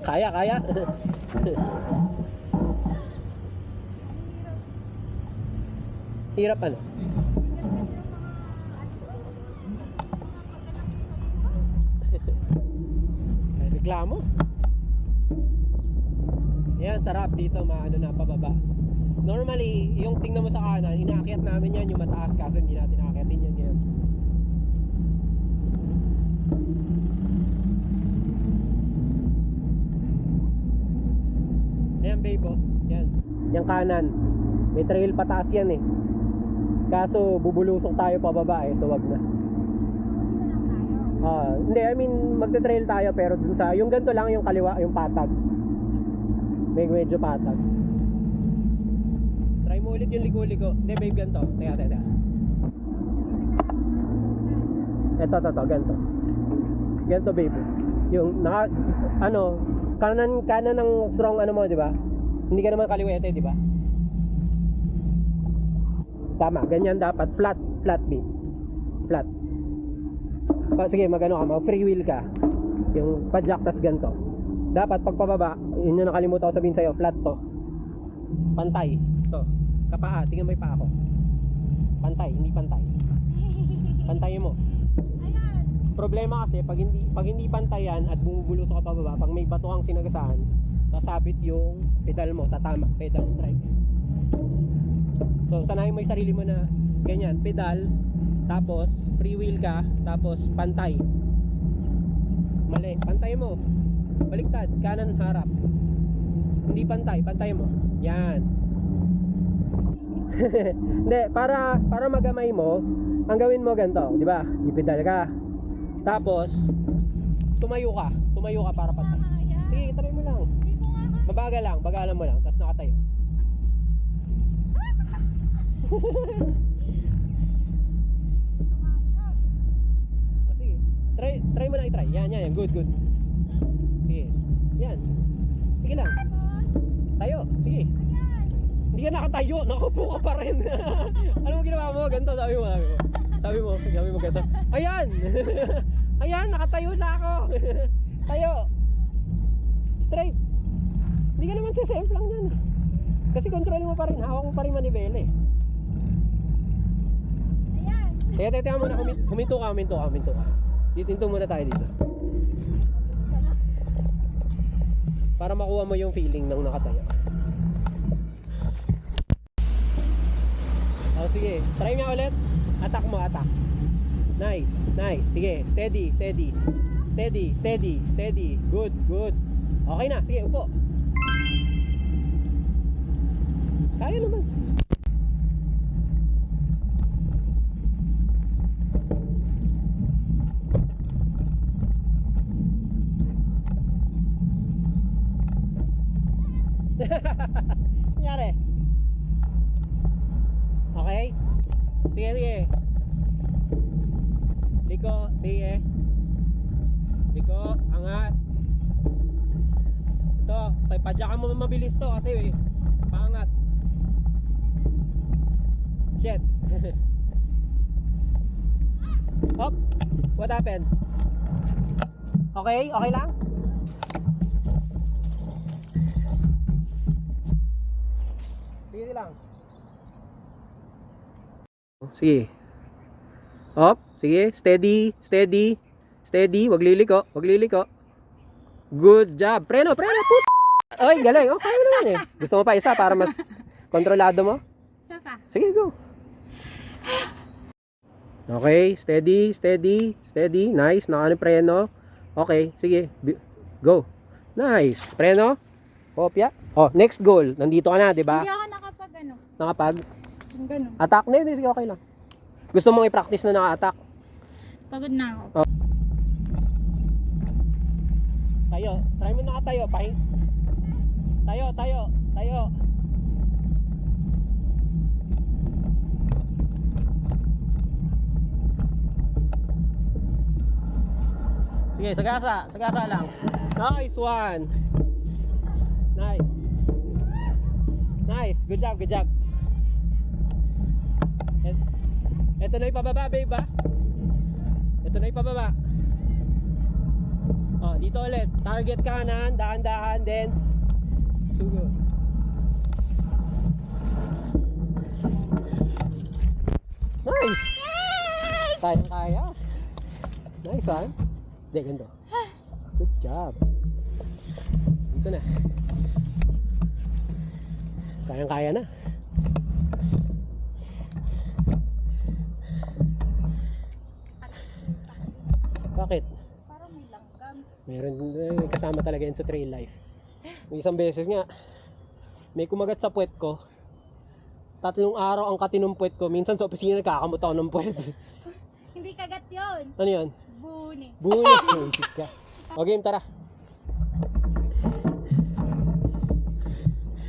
Kaya, kaya. Hirap ano? Reklamo. Yan, sarap dito, maano na pababa. Normally, yung tingnan mo sa kanan, inaakyat namin yan yung mataas kasi hindi natin aakyatin yan ngayon. Ayan babe, oh. Yan. Yung kanan. May trail pataas yan eh. Kaso bubulusok tayo pababa eh, so wag na. Hindi, I mean magte-trail tayo pero dun sa yung ganito lang yung kaliwa, yung patag. Medyo patag. Try mo ulit yung ligo-ligo. Hindi babe, ganito. Teka. Ito, ganito. Ganito babe. Yung kanan ng strong ano mo, di ba? Hindi ka naman kaliwete, di ba? Tama, ganyan dapat. Flat babe. Flat. Sige, mag-ano ka, mag-free wheel ka. Yung padjak tas ganito. Dapat pag pababa, yun yung nakalimutan ko sabihin sa'yo, flat to. Pantay. To. Kapaa, tingnan mo yung paa ko. Pantay, hindi pantay. Pantayin mo. Ayan. Problema kasi pag hindi pantayan at bumubulos ka pababa, pag may bato kang sinagasaan, sasabit yung pedal mo, tatama, pedal strike. So sanayin mo yung sarili mo na ganyan, pedal, tapos free wheel ka, tapos pantay. Mali, pantay mo. Baliktad, kanan sa harap. Hindi pantay, pantay mo. Yan. Hindi, para magamay mo, ang gawin mo ganito, di ba? Ipedal ka. Tapos tumayo ka para pantay. Sige, try mo lang. Mabagal lang, bagalan mo lang, tapos nakatayo. Sige. Try mo na i-try. Yan, good. Sige. Yan. Sige lang. Tayo, sige. Hindi ka nakatayo, nakaupo ka pa rin. Ano mo ginawa mo? Ganito, sabi mo ganito. Ayan! Ayan, nakatayo na ako. Tayo. Straight. Hindi ka naman sisemplang yan. Kasi control mo pa rin, hawak mo pa rin manibela eh. Ayan. Teka muna, huminto ka. Ditinto muna tayo dito. Para makuha mo yung feeling ng nakatayo. Sige, try nga ulit. Attack mo. Nice. Sige, steady. Good. Okay na, sige, upo. Kaya naman. Nangyari? Okay? Sige. Liko, sige. Liko, angat. Ito, padyakan mo mabilis to kasi pangat. Shit. Hop. What happened? Okay lang? Sige lang. Sige. Hop, sige, steady, wag liliko. Good job. Preno, put. Oy, galing. Okay mo naman eh. Gusto mo pa isa para mas kontrolado mo? Isa pa. Sige, go. Okay, steady. Nice, preno. Okay, sige. Go. Nice. Preno. Kopya. Oh, next goal. Nandito ka na, 'di ba? Hindi ako nakapag ano. Nakapag Yung ganun. attack na, hindi sige, okay lang. Gusto mong i-practice na naka-attack? Pagod na ako. Oh. Tayo, try mo nakatayo, Tayo. Sige, sagasa lang. Nice one. Nice, good job. Ito na yung pababa, babe, ba? Ito na yung pababa. Oh, dito ulit. Target kanan, dahan-dahan, then sugo. Nice! Kaya. Nice one. Hindi, ganito. Good job. Dito na. Kaya na. Bakit? Parang may langgam. Meron kasama talaga yun sa trail life. May isang beses nga, may kumagat sa puwet ko. 3 araw ang katinong puwet ko. Minsan sa opisina nagkakamot ako ng puwet. Hindi kagat yun. Ano yun? Buni. Bunit. Isip ka. O game, tara.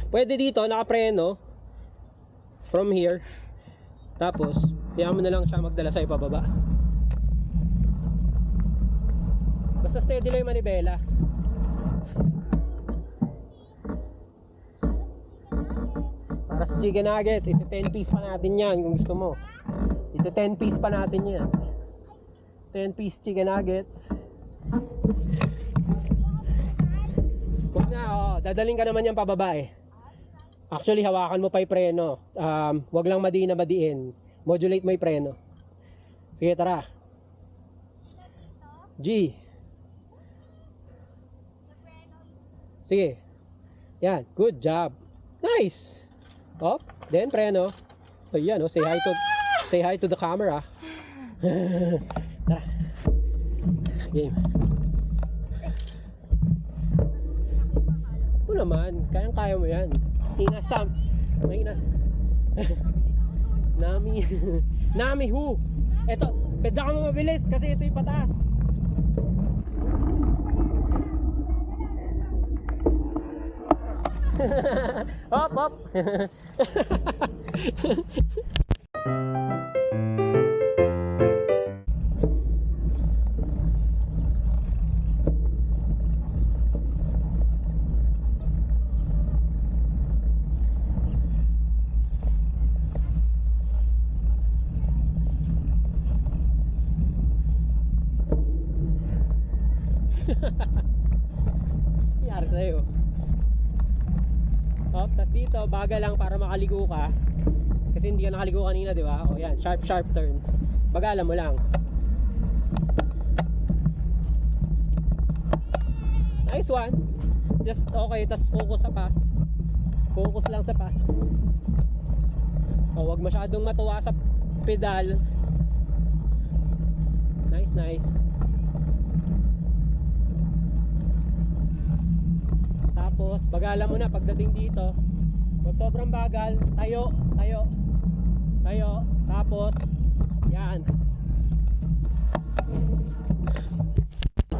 Pwede dito, nakapreno. From here. Tapos, hayaan mo na lang siya magdala sa'yo pababa. Basta steady lang yung manibela. Para sa chicken nuggets, ito 10 piece pa natin yan kung gusto mo. Ito 10 piece pa natin yan. 10 piece chicken nuggets. Huwag na, dadaling ka naman yan pababa eh. Actually, hawakan mo pa yung preno. Huwag lang madiin. Modulate mo yung preno. Sige, tara. G. Sige. Yan, good job. Nice. Up, then preno. Ayan, say hi to the camera. Tara. Game. O naman, kaya mo yan. Mahina stamp. Mahina. Nami who? Eto, pedya ka mo mabilis kasi ito yung pataas. Hop. Nangyari sa'yo. Tas dito, baga lang para makaligo ka. Kasi hindi ka nakaligo kanina, di ba? O yan, sharp turn. Bagalan mo lang. Nice one. Just okay, tas focus sa path. Focus lang sa path. O, wag masyadong matuwa sa pedal. Nice. Tapos, bagalan mo na pagdating dito. Wag sobrang bagal. Tayo. Tapos, yan.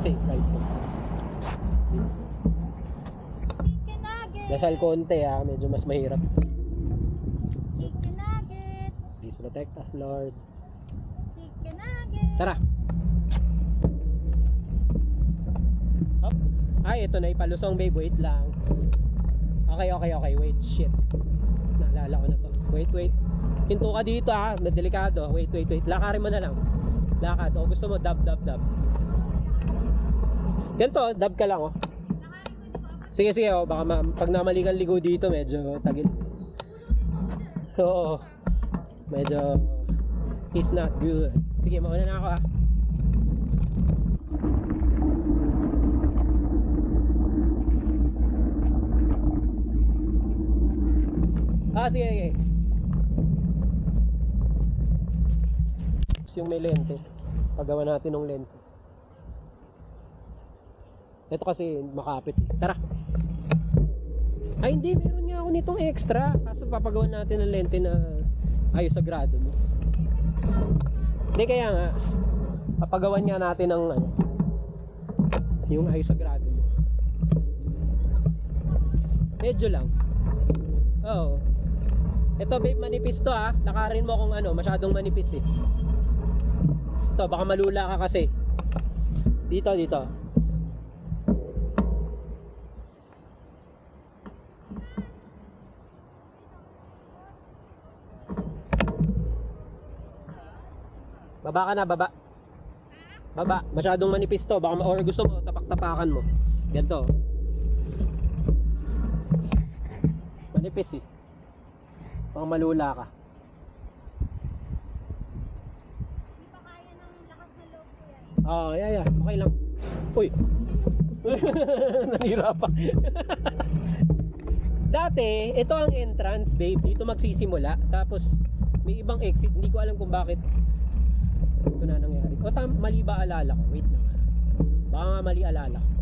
Right safe. Chicken nuggets. Dasal konti medyo mas mahirap. Chicken nuggets. Please protect us, Lord. Chicken nuggets. Tara. Up. Ay, ito na ipalusong, babe. Wait lang. Okay. Wait, shit. Naalala ko na to. Wait. Hinto ka dito delikado. Wait. Lakarin mo na lang. Lakad. O gusto mo, dab. Ganito, dab ka lang Sige, baka pag namali kang ligo dito, medyo tagil. Oo. Medyo it's not good. Sige, mauna na ako sige. Yung may lente. Paggawa natin ng lens. Ito kasi makapit Tara. Ay hindi, meron nga ako nitong extra. Kaso papagawa natin ng lente na ayos sa grado mo. Hindi, kaya nga papagawan nga natin ng yung ayos sa grado mo. Medyo lang. Oo. Ito babe, manipis to Lakarin mo kung masyadong manipis Ito, baka malula ka kasi. Dito. Baba ka na, baba. Masyadong manipis to. Baka or gusto mo tapak tapakan mo. Ganito. Manipis eh. Pang malula ka. Hindi pa kaya ng lakas na loob ko yan. Oo, yeah. Okay lang. Uy! Nanirapan. Dati, ito ang entrance, babe. Dito magsisimula. Tapos, may ibang exit. Hindi ko alam kung bakit ito na nangyari. O mali ba alala ko? Wait lang ha. Baka nga mali alala ko.